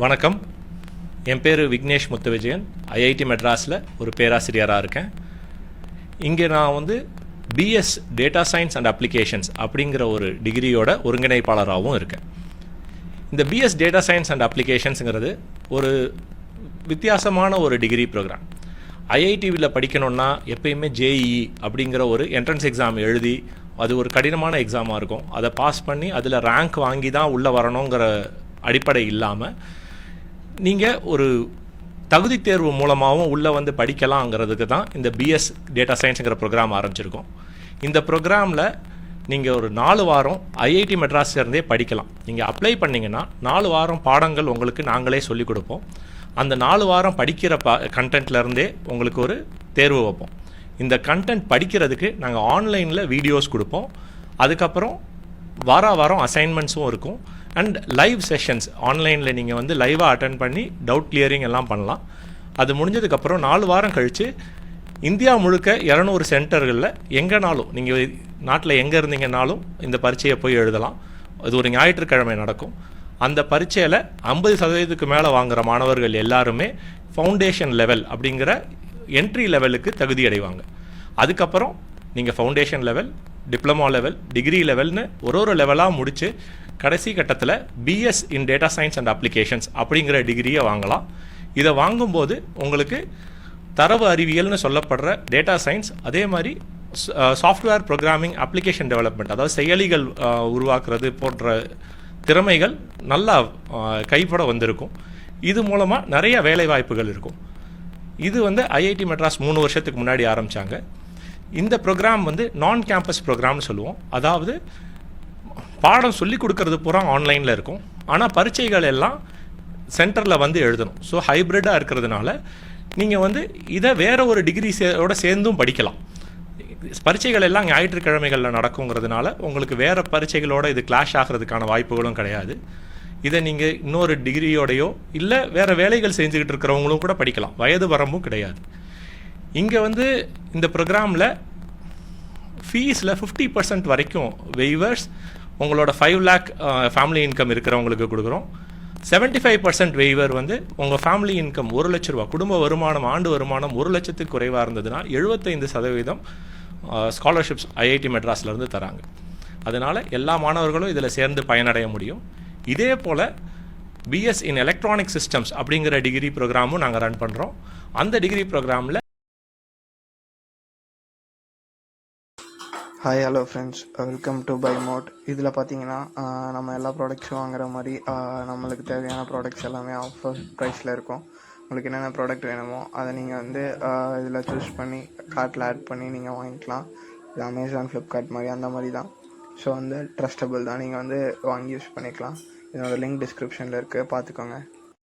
வணக்கம். என் பேர் விக்னேஷ் முத்துவிஜயன். ஐஐடி மெட்ராஸில் ஒரு பேராசிரியராக இருக்கேன். இங்கே நான் PS data science and applications அப்படிங்கிற ஒரு டிகிரியோட ஒருங்கிணைப்பாளராகவும் இருக்கேன். இந்த பிஎஸ் டேட்டா சயின்ஸ் அண்ட் அப்ளிகேஷன்ஸுங்கிறது ஒரு வித்தியாசமான ஒரு டிகிரி ப்ரோக்ராம். ஐஐடியில் படிக்கணுன்னா எப்பயுமே ஜேஇஇ அப்படிங்கிற ஒரு என்ட்ரன்ஸ் எக்ஸாம் எழுதி, அது ஒரு கடினமான எக்ஸாமாக இருக்கும். அதை பாஸ் பண்ணி அதில் ரேங்க் வாங்கி தான் உள்ளே வரணுங்கிற அடிப்படை இல்லாமல் நீங்கள் ஒரு தகுதி தேர்வு மூலமாகவும் உள்ளே படிக்கலாங்கிறதுக்கு தான் இந்த பிஎஸ் டேட்டா சயின்ஸுங்கிற ப்ரோக்ராம் ஆரம்பிச்சிருக்கோம். இந்த ப்ரோக்ராமில் நீங்கள் ஒரு 4 வாரம் ஐஐடி மெட்ராஸ்லேருந்தே படிக்கலாம். நீங்கள் அப்ளை பண்ணிங்கன்னா 4 வாரம் பாடங்கள் உங்களுக்கு நாங்களே சொல்லிக் கொடுப்போம். அந்த 4 வாரம் படிக்கிற கண்டென்ட்லேருந்தே உங்களுக்கு ஒரு தேர்வு வைப்போம். இந்த கண்டென்ட் படிக்கிறதுக்கு நாங்கள் ஆன்லைனில் வீடியோஸ் கொடுப்போம். அதுக்கப்புறம் வாரம் அசைன்மெண்ட்ஸும் இருக்கும். அண்ட் லைவ் செஷன்ஸ் ஆன்லைனில் நீங்கள் லைவாக அட்டன் பண்ணி டவுட் கிளியரிங் எல்லாம் பண்ணலாம். அது முடிஞ்சதுக்கப்புறம் 4 வாரம் கழித்து இந்தியா முழுக்க 200 சென்டர்களில் எங்கேனாலும் நீங்கள் நாட்டில் எங்கே இருந்தீங்கன்னாலும் இந்த பரீட்சையை போய் எழுதலாம். அது ஒரு ஞாயிற்றுக்கிழமை நடக்கும். அந்த பரீட்சையில் 50% மேலே வாங்குகிற மாணவர்கள் எல்லாருமே ஃபவுண்டேஷன் லெவல் அப்படிங்கிற என்ட்ரி லெவலுக்கு தகுதி அடைவாங்க. அதுக்கப்புறம் நீங்கள் foundation level, diploma level, degree லெவல்னு ஒரு லெவலாக முடித்து கடைசி கட்டத்தில் BS in data science and applications அப்படிங்கிற டிகிரியை வாங்கலாம். இதை வாங்கும்போது உங்களுக்கு தரவு அறிவியல்னு சொல்லப்படுற டேட்டா சயின்ஸ், அதே மாதிரி சாஃப்ட்வேர் ப்ரோக்ராமிங், அப்ளிகேஷன் டெவலப்மெண்ட், அதாவது செயலிகள் உருவாக்குறது போன்ற திறமைகள் நல்லா கைப்பட வந்திருக்கும். இது மூலமாக நிறைய வேலை வாய்ப்புகள் இருக்கும். இது ஐஐடி மெட்ராஸ் 3 வருஷத்துக்கு முன்னாடி ஆரம்பித்தாங்க. இந்த ப்ரோக்ராம் நான் கேம்பஸ் ப்ரோக்ராம்னு சொல்லுவோம். அதாவது பாடம் சொல்லி கொடுக்கறது பூரா ஆன்லைனில் இருக்கும். ஆனால் பரீட்சைகள் எல்லாம் சென்டரில் எழுதணும். ஸோ ஹைப்ரிட்டாக இருக்கிறதுனால நீங்கள் இதை வேறு ஒரு டிகிரியோட சேர்ந்தும் படிக்கலாம். பரீட்சைகள் எல்லாம் ஞாயிற்றுக்கிழமைகளில் நடக்குங்கிறதுனால உங்களுக்கு வேறு பரீட்சைகளோடு இது கிளாஷ் ஆகிறதுக்கான வாய்ப்புகளும் கிடையாது. இதை நீங்கள் இன்னொரு டிகிரியோடையோ இல்லை வேறு வேலைகள் செஞ்சுக்கிட்டு இருக்கிறவங்களும் கூட படிக்கலாம். வயது வரம்பும் கிடையாது. இங்கே இந்த ப்ரோக்ராமில் ஃபீஸில் 50% வரைக்கும் வெய்வர்ஸ் உங்களோட 5 lakh ஃபேமிலி இன்கம் இருக்கிறவங்களுக்கு கொடுக்குறோம். 75% வெய்வர் உங்கள் ஃபேமிலி இன்கம் 1 லட்ச ரூபா, குடும்ப வருமானம், ஆண்டு வருமானம் 1 லட்சத்துக்கு குறைவாக இருந்ததுன்னா 75% ஸ்காலர்ஷிப்ஸ் ஐஐடி மெட்ராஸ்லேருந்து தராங்க. அதனால் எல்லா மாணவர்களும் இதில் சேர்ந்து பயனடைய முடியும். இதே போல் பிஎஸ் இன் எலக்ட்ரானிக் சிஸ்டம்ஸ் அப்படிங்கிற டிகிரி ப்ரோக்ராமும் நாங்கள் ரன் பண்ணுறோம். அந்த டிகிரி ப்ரோக்ராமில் hi, hello friends, welcome to by mode. இதில் பார்த்தீங்கன்னா நம்ம எல்லா ப்ராடக்ட்ஸும் வாங்குற மாதிரி நம்மளுக்கு தேவையான ப்ராடக்ட்ஸ் எல்லாமே ஆஃபர் ப்ரைஸில் இருக்கும். உங்களுக்கு என்னென்ன ப்ராடக்ட் வேணுமோ அதை நீங்கள் இதில் சூஸ் பண்ணி கார்ட்டில் ஆட் பண்ணி நீங்கள் வாங்கிக்கலாம். இது அமேசான், ஃப்ளிப்கார்ட் மாதிரி அந்த மாதிரி தான். ஸோ ட்ரஸ்டபுள் தான். நீங்கள் வாங்கி யூஸ் பண்ணிக்கலாம். இதோட லிங்க் டிஸ்கிரிப்ஷனில் இருக்குது, பார்த்துக்கோங்க.